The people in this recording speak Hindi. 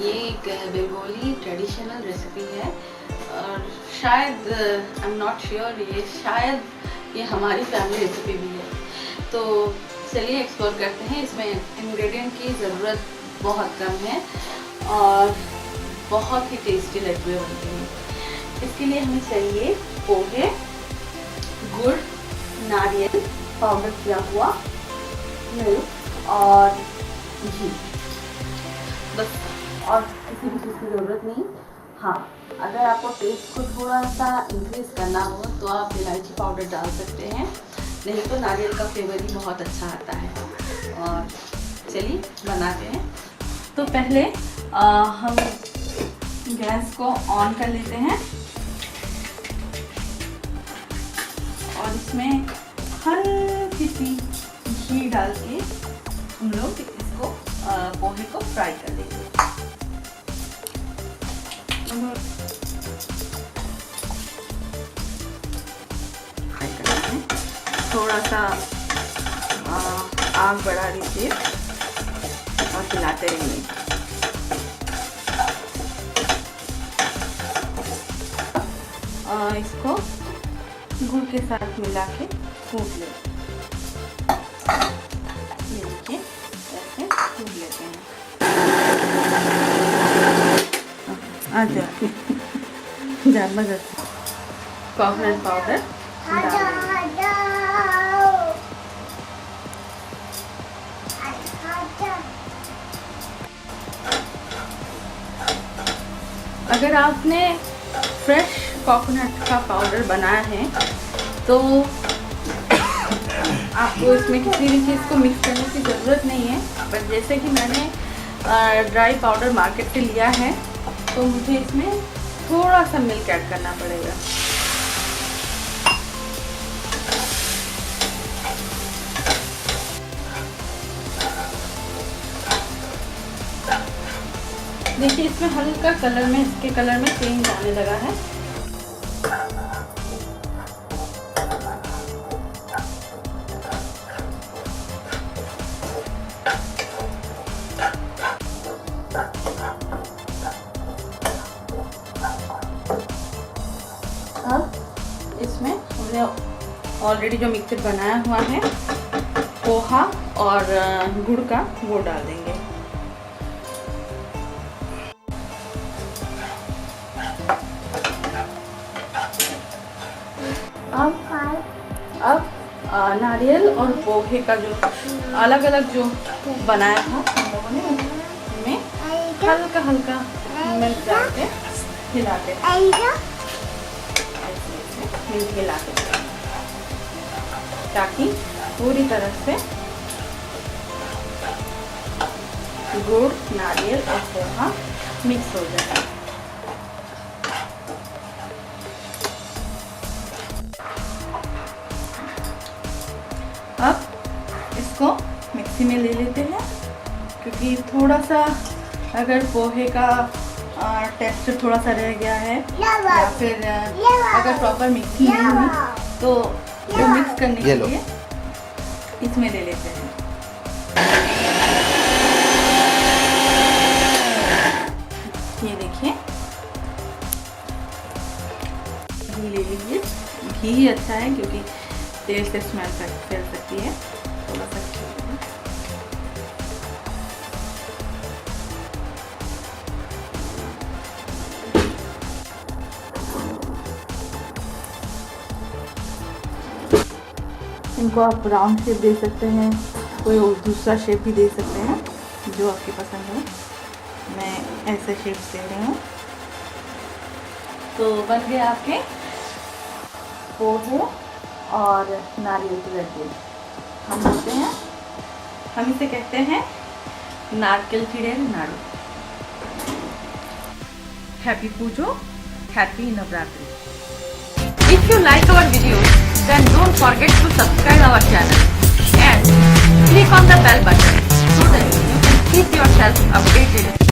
ये एक बंगाली ट्रेडिशनल रेसिपी है और शायद आई एम नॉट श्योर ये हमारी फैमिली रेसिपी भी है। तो चलिए एक्सप्लोर करते हैं। इसमें इंग्रेडिएंट की ज़रूरत बहुत कम है और बहुत ही टेस्टी लड्डू बनते हैं। इसके लिए हमें चाहिए पोहे, गुड़, नारियल पाउडर किया हुआ, मिल्क और घी, बस। और किसी भी चीज़ की ज़रूरत नहीं। हाँ, अगर आपको टेस्ट को थोड़ा सा इंक्रीज़ करना हो तो आप इलायची पाउडर डाल सकते हैं, नहीं तो नारियल का फ्लेवर ही बहुत अच्छा आता है। और चलिए बनाते हैं। तो पहले हम गैस को ऑन कर लेते हैं और इसमें हल्की सी घी डाल के हम लोग इसको पोहे को फ्राई कर देंगे। फ्राई कर लेते हैं, थोड़ा सा आग बढ़ा दीजिए और हिलाते रहेंगे। इसको गुड़ के साथ मिला के कूट लें। ये देखिए ऐसे कूट लेते हैं। आ जाओ जबरदस्त कोकोनट पाउडर अगर आपने फ्रेश कोकोनट का पाउडर बनाया है तो आपको इसमें किसी भी चीज़ को मिक्स करने की ज़रूरत नहीं है। पर जैसे कि मैंने ड्राई पाउडर मार्केट से लिया है तो मुझे इसमें थोड़ा सा मिल्क ऐड करना पड़ेगा। देखिए इसमें हल्का कलर में, इसके कलर में चेंज आने लगा है। अब इसमें हमने ऑलरेडी जो मिक्सचर बनाया हुआ है पोहा और गुड़ का, वो डाल देंगे। अब नारियल और पोहे का जो अलग अलग जो बनाया था हम लोगों ने, उसमें हल्का हल्का मिल्क डाल के हिलाते हैं, मिल्क हिलाते हैं ताकि पूरी तरह से गुड़, नारियल और पोहा मिक्स हो जाए। अब इसको मिक्सी में ले लेते हैं, क्योंकि थोड़ा सा अगर पोहे का टेक्सचर थोड़ा सा रह गया है या फिर अगर प्रॉपर मिक्सी नहीं हुई तो वो मिक्स करने के लिए इसमें ले लेते हैं। ये देखिए घी ले लीजिए। घी अच्छा है क्योंकि तेल से स्मेल फैल सकती है। थोड़ा सा इनको आप राउंड शेप दे सकते हैं, कोई दूसरा शेप भी दे सकते हैं जो आपकी पसंद हो। मैं ऐसे शेप दे रही हूँ। तो बन गए आपके पोहे और नारियल की लड्डू। हम बोलते हैं, हम इसे कहते हैं नारकेल चिड़ेल नाड़ू। Happy Pujo, happy Navratri. If you like our videos, then don't forget to subscribe our channel and click on the bell button so that you can keep yourself updated.